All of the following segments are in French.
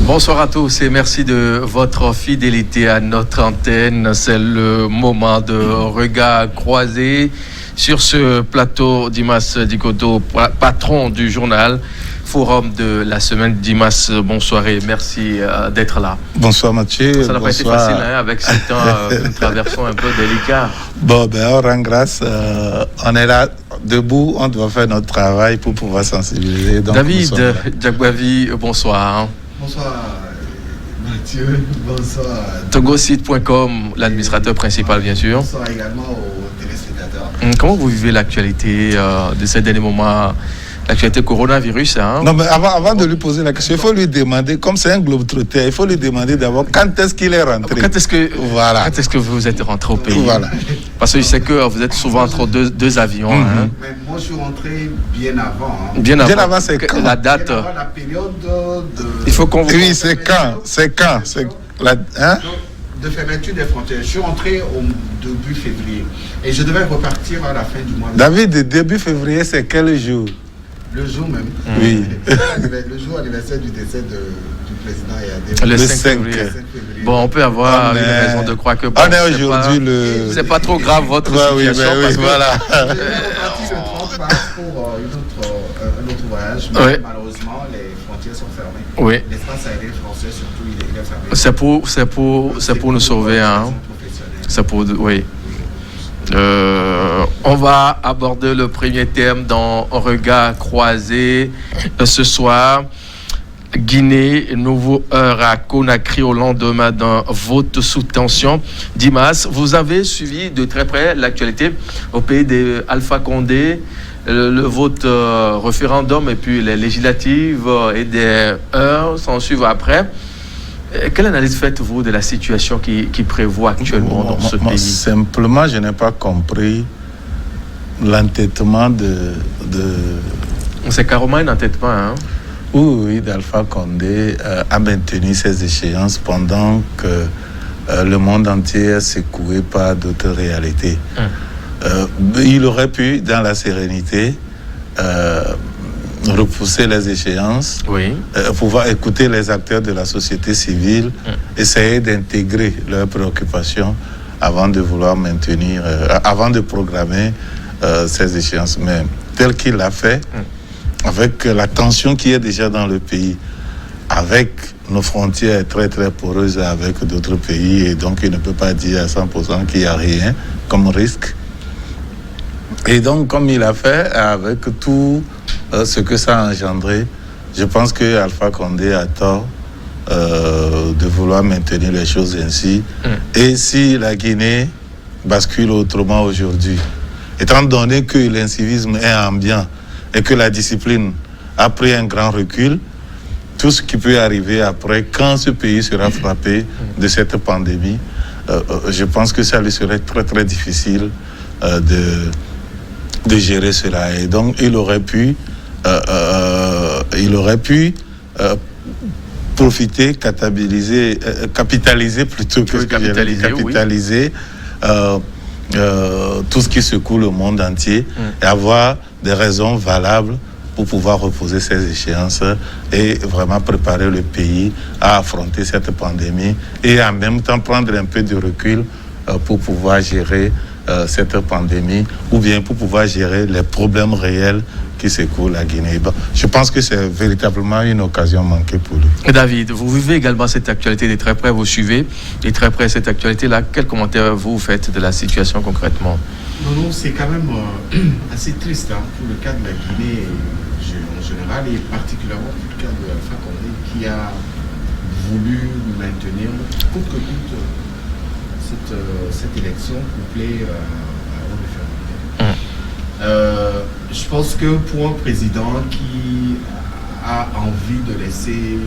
Bonsoir à tous et merci de votre fidélité à notre antenne. C'est le moment de regard croisé sur ce plateau. Dimas Dikoto, patron du journal Forum de la semaine. Dimas, bonsoir et merci d'être là. Bonsoir Mathieu. Ça n'a pas été facile avec ce temps que nous traversons un peu délicat. Bon, on rend grâce. On est là debout, on doit faire notre travail pour pouvoir sensibiliser. Donc, David Djagbavi, bonsoir. Bonsoir Mathieu, bonsoir Togosite.com, l'administrateur principal bien sûr. Bonsoir également aux téléspectateurs. Comment vous vivez l'actualité de ces derniers moments, l'actualité coronavirus Non, mais avant de lui poser la question, il faut lui demander, comme c'est un globe-trotteur, il faut lui demander d'abord quand est-ce qu'il est rentré. Quand est-ce que vous êtes rentré au pays? Voilà. Parce que je sais que vous êtes souvent entre deux avions. Mais moi je suis rentré bien avant. Bien avant, c'est quand? La date. Bien avant la période de... Il faut qu'on vous... Oui, c'est quand? De fermeture des frontières. Je suis rentré au début février et je devais repartir à la fin du mois. David, début février, c'est quel jour? Le jour même. Oui. Le jour anniversaire du décès du président Yadé. Le 5 février. Bon, on peut avoir une raison de croire que... on est aujourd'hui c'est pas trop grave votre situation. Oui, voilà. Je suis reparti le 30 mars pour un autre voyage, mais malheureusement, les frontières sont fermées. Oui. L'espace aérien français, surtout, il est fermé. C'est pour nous sauver. C'est pour... Oui. On va aborder le premier thème dans Regard croisé ce soir. Guinée, nouveau heure à Conakry au lendemain d'un vote sous tension. Dimas, vous avez suivi de très près l'actualité au pays d'Alpha Condé, le vote référendum et puis les législatives et des heures s'en suivent après. Quelle analyse faites-vous de la situation qui prévaut actuellement dans ce pays? Simplement, je n'ai pas compris l'entêtement de... C'est carrément un entêtement, Oui, d'Alpha Condé a maintenu ses échéances pendant que le monde entier est secoué par d'autres réalités. Il aurait pu, dans la sérénité, repousser les échéances, pouvoir écouter les acteurs de la société civile, essayer d'intégrer leurs préoccupations avant de vouloir maintenir, avant de programmer ces échéances. Mais tel qu'il l'a fait, avec la tension qui est déjà dans le pays, avec nos frontières très très poreuses avec d'autres pays, et donc il ne peut pas dire à 100% qu'il n'y a rien comme risque. Et donc, comme il a fait, avec tout ce que ça a engendré, je pense que Alpha Condé a tort de vouloir maintenir les choses ainsi. Et si la Guinée bascule autrement aujourd'hui, étant donné que l'incivisme est ambiant et que la discipline a pris un grand recul, tout ce qui peut arriver après, quand ce pays sera frappé de cette pandémie, je pense que ça lui serait très très difficile de gérer cela. Et donc, il aurait pu profiter, capitaliser plutôt que capitaliser tout ce qui secoue le monde entier et avoir des raisons valables pour pouvoir reposer ces échéances et vraiment préparer le pays à affronter cette pandémie et en même temps prendre un peu de recul pour pouvoir gérer cette pandémie ou bien pour pouvoir gérer les problèmes réels qui secouent la Guinée. Bon, je pense que c'est véritablement une occasion manquée pour lui. David, vous vivez également cette actualité de très près, vous suivez de très près cette actualité-là. Quel commentaire vous faites de la situation concrètement? Non, c'est quand même assez triste pour le cas de la Guinée en général et particulièrement pour le cas de Alpha Condé qui a voulu maintenir coûte que coûte cette élection couplée au référendum. Je pense que pour un président qui a envie de laisser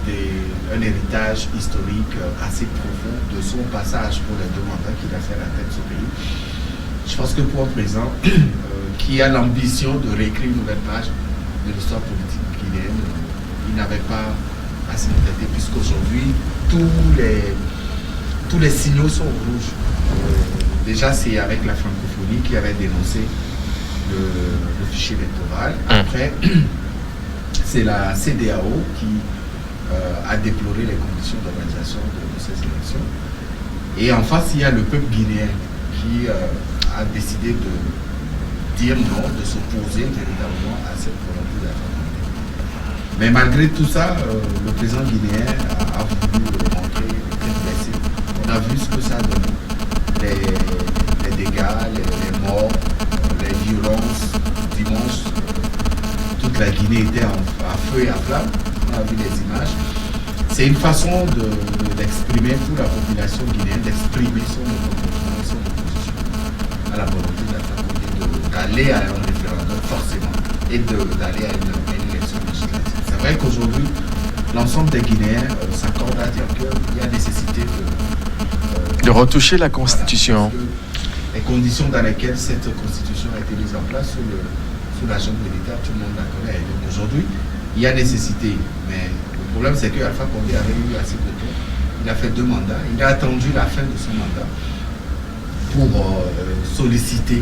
un héritage historique assez profond de son passage pour les 2 mandats qu'il a fait à la tête de ce pays, je pense que pour un président qui a l'ambition de réécrire une nouvelle page de l'histoire politique guinéenne, il n'avait pas à s'entêter puisqu'aujourd'hui tous les signaux sont rouges. Déjà, c'est avec la francophonie qui avait dénoncé le fichier électoral. Après, c'est la CEDEAO a déploré les conditions d'organisation de ces élections. Et en face, il y a le peuple guinéen qui a décidé de dire non, de s'opposer véritablement à cette volonté d'Alpha Condé. Mais malgré tout ça, le président guinéen a voulu montrer les têtes baissées. On a vu ce que ça a donné. Les dégâts, les morts, les violences. Dimanche, toute la Guinée était à feu et à flamme. On a vu les images. C'est une façon d'exprimer pour la population guinéenne, d'exprimer son opposition à la volonté d'aller à un référendum forcément et d'aller à une élection législative. C'est vrai qu'aujourd'hui, l'ensemble des Guinéens s'accordent à dire qu'il y a nécessité de retoucher la Constitution. Voilà, les conditions dans lesquelles cette Constitution a été mise en place sous la junte militaire, tout le monde la connaît. Donc aujourd'hui, il y a nécessité, mais le problème c'est que Alpha Condé avait eu assez de temps. Il a fait 2 mandats. Il a attendu la fin de son mandat pour solliciter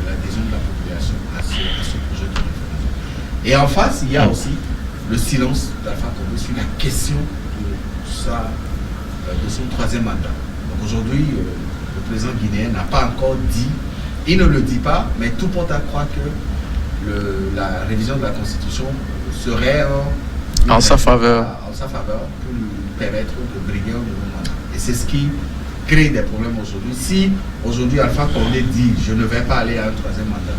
l'adhésion de la population à ce projet de référendum. Et en face, il y a aussi le silence d'Alpha Condé sur la question de son 3e mandat. Donc aujourd'hui, le président guinéen n'a pas encore dit, il ne le dit pas, mais tout porte à croire que la révision de la Constitution serait en sa faveur pour lui permettre de briguer un nouveau mandat. Et c'est ce qui crée des problèmes aujourd'hui. Si aujourd'hui Alpha Condé dit je ne vais pas aller à un 3e mandat,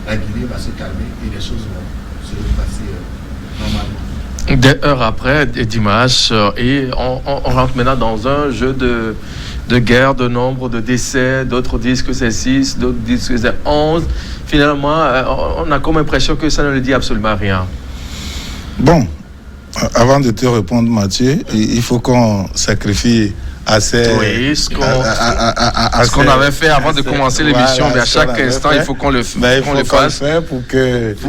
la Guinée va se calmer et les choses vont se passer normalement. Des heures après, dimanche, et on rentre maintenant dans un jeu de guerre, de nombre de décès. D'autres disent que c'est 6, d'autres disent que c'est 11. Finalement, on a comme impression que ça ne le dit absolument rien. Bon, avant de te répondre, Mathieu, il faut qu'on sacrifie assez. Oui, ce qu'on avait fait avant de commencer l'émission, mais à chaque instant, il faut qu'on le fasse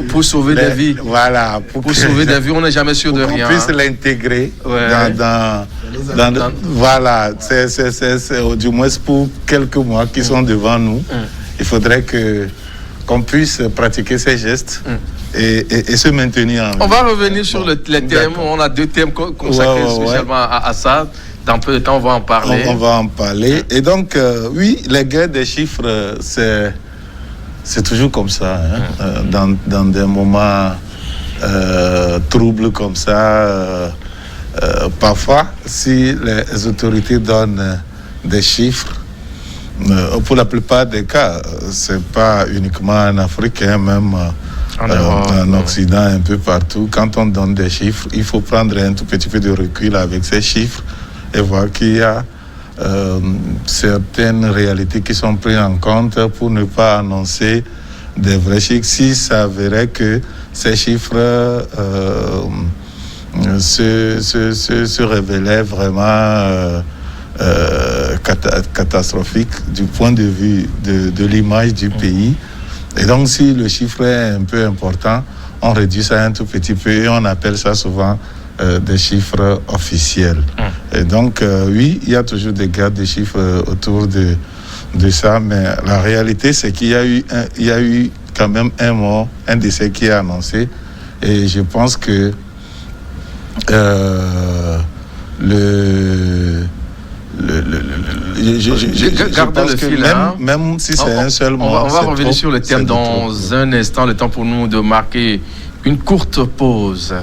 pour sauver des vies. Voilà, pour sauver des vies, on n'est jamais sûr de rien. Pour qu'on puisse l'intégrer voilà, c'est du moins pour quelques mois qui sont devant nous. Il faudrait qu'on puisse pratiquer ces gestes. Et se maintenir en vie. On va revenir sur les thèmes. On a 2 thèmes consacrés spécialement à ça. Dans peu de temps, on va en parler. On va en parler. Et donc, oui, les guerres des chiffres, c'est toujours comme ça. Dans des moments troubles comme ça, parfois, si les autorités donnent des chiffres, pour la plupart des cas, c'est pas uniquement en Afrique, même en Occident, un peu partout. Quand on donne des chiffres, il faut prendre un tout petit peu de recul avec ces chiffres et voir qu'il y a certaines réalités qui sont prises en compte pour ne pas annoncer des vrais chiffres. Si ça s'avérait que ces chiffres se révélaient vraiment catastrophiques du point de vue de l'image du pays. Et donc, si le chiffre est un peu important, on réduit ça un tout petit peu et on appelle ça souvent des chiffres officiels. Et donc, oui, il y a toujours des guerres de chiffres autour de ça, mais la réalité, c'est qu'il y a eu quand même un mort, un décès qui est annoncé. Et je pense que même si c'est un seul mort, on va revenir sur le thème dans un instant, le temps pour nous de marquer une courte pause.